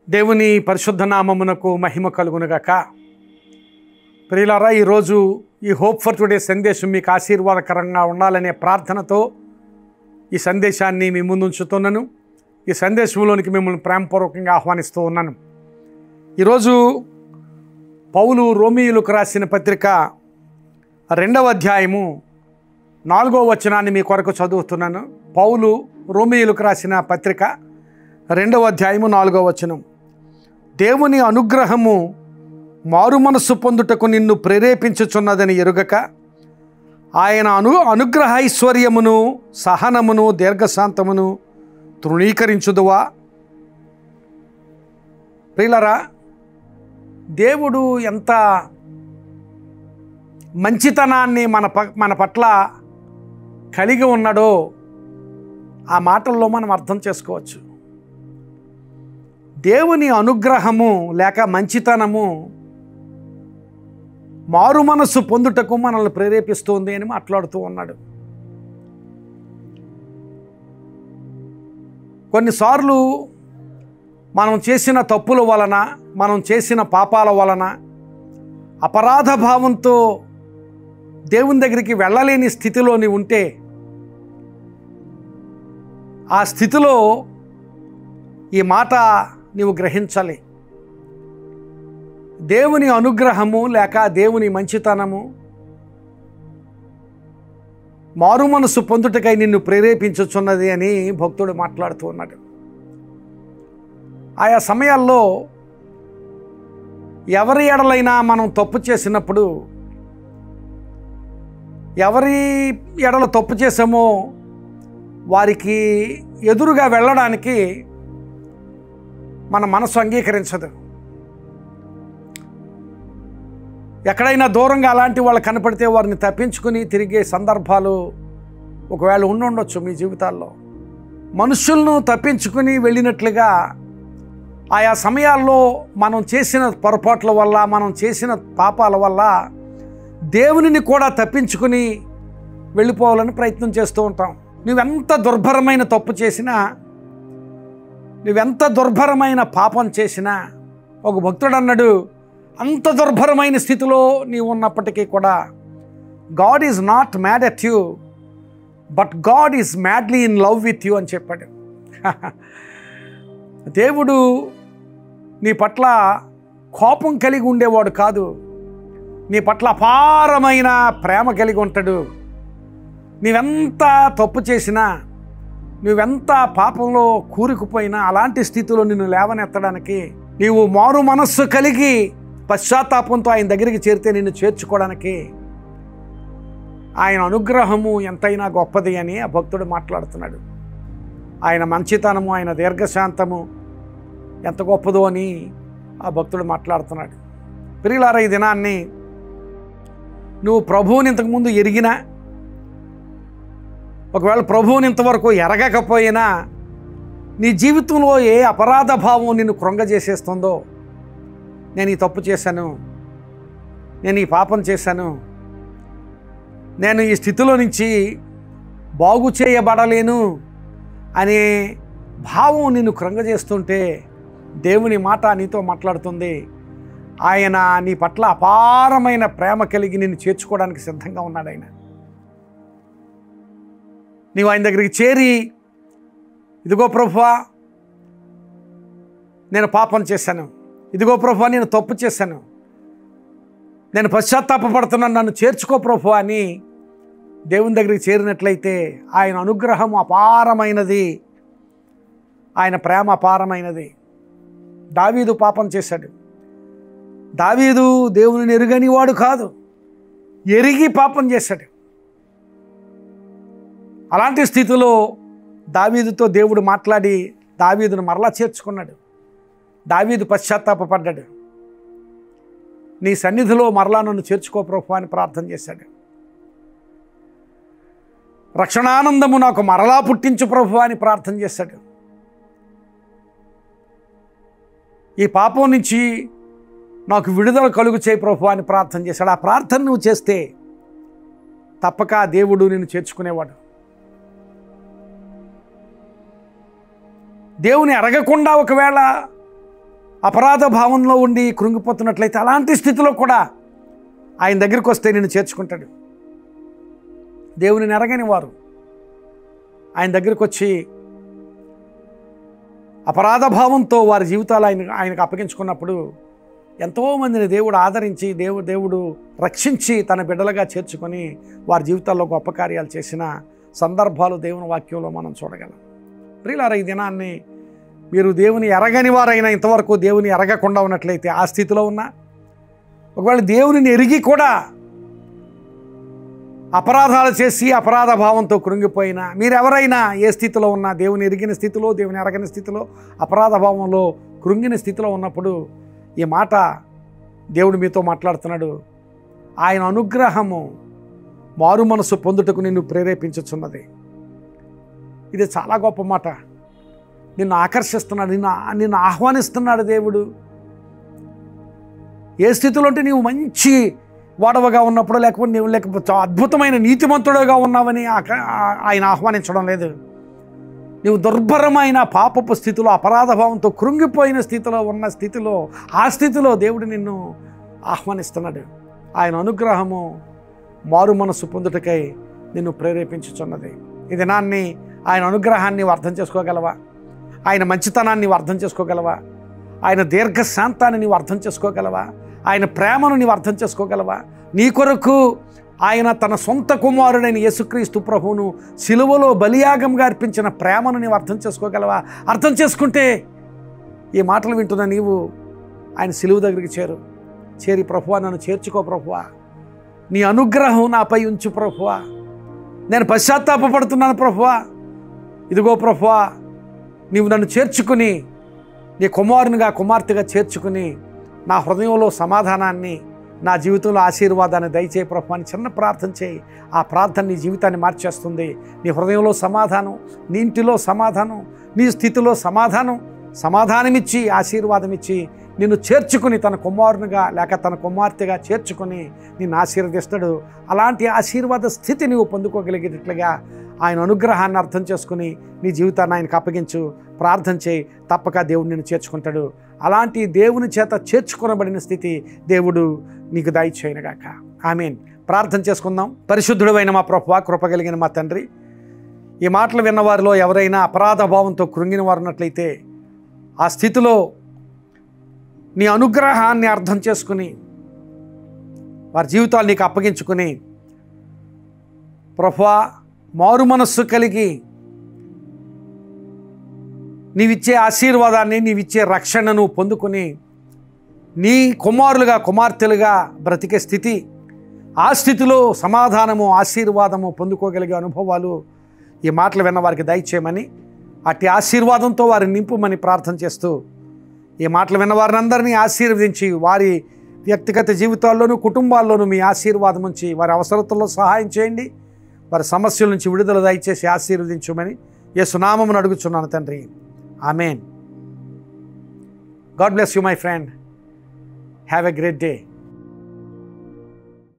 దేవుని పరిశుద్ధ నామమునకు మహిమ కలుగునుగాక. ప్రియులారా, ఈరోజు ఈ హోప్ ఫర్ టుడే సందేశం మీకు ఆశీర్వాదకరంగా ఉండాలనే ప్రార్థనతో ఈ సందేశాన్ని మీ ముందు ఉంచుతున్నాను. ఈ సందేశంలోనికి మిమ్మల్ని ప్రేమపూర్వకంగా ఆహ్వానిస్తూ ఉన్నాను. ఈరోజు పౌలు రోమీయులకు రాసిన పత్రిక 2వ అధ్యాయము 4వ వచనాన్ని మీ కొరకు చదువుతున్నాను. పౌలు రోమీయులకు రాసిన పత్రిక 2వ అధ్యాయము 4వ వచనం. దేవుని అనుగ్రహము మారు మనస్సు పొందుటకు నిన్ను ప్రేరేపించుచున్నదని ఎరుగక ఆయన అనుగ్రహ ఐశ్వర్యమును సహనమును దీర్ఘశాంతమును తృణీకరించుదువా? ప్రియులారా, దేవుడు ఎంత మంచితనాన్ని మన పట్ల కలిగి ఉన్నాడో ఆ మాటల్లో మనం అర్థం చేసుకోవచ్చు. దేవుని అనుగ్రహము లేక మంచితనము మారు మనస్సు పొందుటకు మనల్ని ప్రేరేపిస్తుంది అని మాట్లాడుతూ ఉన్నాడు. కొన్నిసార్లు మనం చేసిన తప్పుల వలన, మనం చేసిన పాపాల వలన అపరాధ భావంతో దేవుని దగ్గరికి వెళ్ళలేని స్థితిలోని ఉంటే ఆ స్థితిలో ఈ మాట నీవు గ్రహించాలి. దేవుని అనుగ్రహము లేక దేవుని మంచితనము మారు మనసు పొందుటకై నిన్ను ప్రేరేపించుచున్నది అని భక్తుడు మాట్లాడుతూ ఉన్నాడు. ఆయా సమయాల్లో ఎవరి ఎడలైనా మనం తప్పు చేసినప్పుడు, ఎవరి ఎడల తప్పు చేసామో వారికి ఎదురుగా వెళ్ళడానికి మన మనసు అంగీకరించదు. ఎక్కడైనా దూరంగా అలాంటి వాళ్ళు కనపడితే వారిని తప్పించుకుని తిరిగే సందర్భాలు ఒకవేళ ఉండొచ్చు మీ జీవితాల్లో. మనుషులను తప్పించుకుని వెళ్ళినట్లుగా ఆయా సమయాల్లో మనం చేసిన పొరపాట్ల వల్ల, మనం చేసిన పాపాల వల్ల దేవునిని కూడా తప్పించుకుని వెళ్ళిపోవాలని ప్రయత్నం చేస్తూ ఉంటాం. నువ్వెంత దుర్భరమైన తప్పు చేసినా, నువ్వెంత దుర్భరమైన పాపం చేసినా, ఒక భక్తుడు అన్నాడు, అంత దుర్భరమైన స్థితిలో నీవు ఉన్నప్పటికీ కూడా God is not mad at you but God is madly in love with you అని చెప్పాడు. దేవుడు నీ పట్ల కోపం కలిగి ఉండేవాడు కాదు, నీ పట్ల అపారమైన ప్రేమ కలిగి ఉంటాడు. నీవెంత తప్పు చేసినా, నువ్వెంత పాపంలో కూరుకుపోయినా అలాంటి స్థితిలో నిన్ను లేవనెత్తడానికి, నీవు మారు మనస్సు కలిగి పశ్చాత్తాపంతో ఆయన దగ్గరికి చేరితే నిన్ను చేర్చుకోవడానికి ఆయన అనుగ్రహము ఎంతైనా గొప్పది అని ఆ భక్తుడు మాట్లాడుతున్నాడు. ఆయన మంచితనము, ఆయన దీర్ఘశాంతము ఎంత గొప్పదో అని ఆ భక్తుడు మాట్లాడుతున్నాడు. ప్రియులారా, ఈ దినాన్ని నువ్వు ప్రభువుని ఇంతకుముందు ఎరిగినా, ఒకవేళ ప్రభువుని ఇంతవరకు ఎరగకపోయినా, నీ జీవితంలో ఏ అపరాధ భావం నిన్ను కృంగజేసేస్తుందో, నేను ఈ తప్పు చేశాను, నేను ఈ పాపం చేశాను, నేను ఈ స్థితిలో నుంచి బాగు చేయబడలేను అనే భావం నిన్ను కృంగజేస్తుంటే దేవుని మాట నీతో మాట్లాడుతుంది. ఆయన నీ పట్ల అపారమైన ప్రేమ కలిగి నిన్ను చేర్చుకోవడానికి సిద్ధంగా ఉన్నాడు. ఆయన నీవు ఆయన దగ్గరికి చేరి, ఇదిగో ప్రభువా నేను పాపం చేశాను, ఇదిగో ప్రభువా నేను తప్పు చేశాను, నేను పశ్చాత్తాపడుతున్నాను, నన్ను చేర్చుకో ప్రభువా అని దేవుని దగ్గరికి చేరినట్లయితే ఆయన అనుగ్రహం అపారమైనది, ఆయన ప్రేమ అపారమైనది. దావీదు పాపం చేశాడు. దావీదు దేవుని ఎరుగని వాడు కాదు, ఎరిగి పాపం చేశాడు. అలాంటి స్థితిలో దావీదుతో దేవుడు మాట్లాడి దావీదును మరలా చేర్చుకున్నాడు. దావీదు పశ్చాత్తాపడ్డాడు. నీ సన్నిధిలో మరలా నన్ను చేర్చుకో ప్రభువా అని ప్రార్థన చేశాడు. రక్షణానందము నాకు మరలా పుట్టించు ప్రభువా అని ప్రార్థన చేశాడు. ఈ పాపం నుంచి నాకు విడుదల కలుగు చేయి ప్రభువా అని ప్రార్థన చేశాడు. ఆ ప్రార్థన నువ్వు చేస్తే తప్పక దేవుడు నిన్ను చేర్చుకునేవాడు. దేవుని అడగకుండా ఒకవేళ అపరాధ భావంలో ఉండి కృంగిపోతున్నట్లయితే అలాంటి స్థితిలో కూడా ఆయన దగ్గరికి వస్తే నిన్ను చేర్చుకుంటాడు. దేవుని ఎరగని వారు ఆయన దగ్గరికి వచ్చి అపరాధ భావంతో వారి జీవితాలు ఆయనకు అప్పగించుకున్నప్పుడు ఎంతోమందిని దేవుడు ఆదరించి దేవుడు రక్షించి తన బిడ్డలుగా చేర్చుకొని వారి జీవితాల్లో గొప్ప కార్యాలు చేసిన సందర్భాలు దేవుని వాక్యంలో మనం చూడగలం. ప్రియులారా, ఈ దినాన్ని మీరు దేవుని ఎరగని వారైనా ఇంతవరకు దేవుని ఎరగకుండా ఉన్నట్లయితే ఆ స్థితిలో ఉన్నా, ఒకవేళ దేవునిని ఎరిగి కూడా అపరాధాలు చేసి అపరాధ భావంతో కృంగిపోయినా, మీరెవరైనా ఏ స్థితిలో ఉన్నా, దేవుని ఎరిగిన స్థితిలో, దేవుని ఎరగని స్థితిలో, అపరాధ భావంలో కృంగిన స్థితిలో ఉన్నప్పుడు ఈ మాట దేవుడు మీతో మాట్లాడుతున్నాడు. ఆయన అనుగ్రహము మారు మనసు పొందుటకు నిన్ను ప్రేరేపించుచున్నది. ఇది చాలా గొప్ప మాట. నిన్ను ఆకర్షిస్తున్నాడు, నిన్ను ఆహ్వానిస్తున్నాడు దేవుడు. ఏ స్థితిలో అంటే నీవు మంచి వాడవగా ఉన్నప్పుడు, లేకపోతే అద్భుతమైన నీతిమంతుడుగా ఉన్నావని ఆయన ఆహ్వానించడం లేదు. నీవు దుర్భరమైన పాపపు స్థితిలో, అపరాధ భావంతో కృంగిపోయిన స్థితిలో ఉన్న స్థితిలో, ఆ స్థితిలో దేవుడు నిన్ను ఆహ్వానిస్తున్నాడు. ఆయన అనుగ్రహము మారు మనసు పొందుటకై నిన్ను ప్రేరేపించుచున్నది. ఈ దినాన్ని ఆయన అనుగ్రహాన్ని నీవు అర్థం చేసుకోగలవా? ఆయన మంచితనాన్ని నీవు అర్థం చేసుకోగలవా? ఆయన దీర్ఘశాంతాన్ని నీవు అర్థం చేసుకోగలవా? ఆయన ప్రేమను నీవు అర్థం చేసుకోగలవా? నీ కొరకు ఆయన తన సొంత కుమారుడైన యేసుక్రీస్తు ప్రభువును సిలువలో బలియాగంగా అర్పించిన ప్రేమను నీవు అర్థం చేసుకోగలవా? అర్థం చేసుకుంటే ఈ మాటలు వింటున్న నీవు ఆయన సిలువ దగ్గరికి చేరి ప్రభువా, నన్ను చేర్చుకో ప్రభువా, నీ అనుగ్రహం నాపై ఉంచు ప్రభువా, నేను పశ్చాత్తాపడుతున్నాను ప్రభువా, ఇదిగో ప్రభువా, నీవు నన్ను చేర్చుకుని నీ కుమారునిగా కుమార్తెగా చేర్చుకుని నా హృదయంలో సమాధానాన్ని, నా జీవితంలో ఆశీర్వాదాన్ని దయచేయి ప్రభువా అని చిన్న ప్రార్థన చేయి. ఆ ప్రార్థన నీ జీవితాన్ని మార్చేస్తుంది. నీ హృదయంలో సమాధానం, నీ ఇంటిలో సమాధానం, నీ స్థితిలో సమాధానమిచ్చి ఆశీర్వాదం ఇచ్చి నిన్ను చేర్చుకుని తన కుమారునిగా లేక తన కుమార్తెగా చేర్చుకొని నిన్ను ఆశీర్వదిస్తాడు. అలాంటి ఆశీర్వాద స్థితి నీవు పొందుకోగలిగేటట్లుగా ఆయన అనుగ్రహాన్ని అర్థం చేసుకుని నీ జీవితాన్ని ఆయనకు అప్పగించు. ప్రార్థన చేయి, తప్పక దేవుడు నిన్ను చేర్చుకుంటాడు. అలాంటి దేవుని చేత చేర్చుకొనబడిన స్థితి దేవుడు నీకు దయచేయునుగాక. ఆమేన్. ప్రార్థన చేసుకుందాం. పరిశుద్ధుడైన మా ప్రభువా, కృప కలిగిన మా తండ్రి, ఈ మాటలు విన్నవారిలో ఎవరైనా అపరాధ భావంతో కృంగిన వారు ఉన్నట్లయితే ఆ స్థితిలో నీ అనుగ్రహాన్ని అర్థం చేసుకుని వారి జీవితాలు నీకు అప్పగించుకుని ప్రభువా మారు మనస్సు కలిగి నీవిచ్చే ఆశీర్వాదాన్ని, నీవిచ్చే రక్షణను పొందుకొని నీ కుమారులుగా కుమార్తెలుగా బ్రతికే స్థితి, ఆ స్థితిలో సమాధానము ఆశీర్వాదము పొందుకోగలిగే అనుభవాలు ఈ మాటలు విన్న వారికి దయచేయమని, అట్టి ఆశీర్వాదంతో వారిని నింపుమని ప్రార్థన చేస్తూ ఈ మాటలు విన్న వారిని అందరినీ ఆశీర్వదించి వారి వ్యక్తిగత జీవితాల్లోనూ కుటుంబాల్లోనూ మీ ఆశీర్వాదం ఉంచి వారి అవసరతల్లో సహాయం చేయండి. వారి సమస్యల నుంచి విడుదల దయచేసి ఆశీర్వదించమని యేసు నామమున అడుగుచున్నాను తండ్రి. ఆమేన్. God bless you, my friend. Have a great day.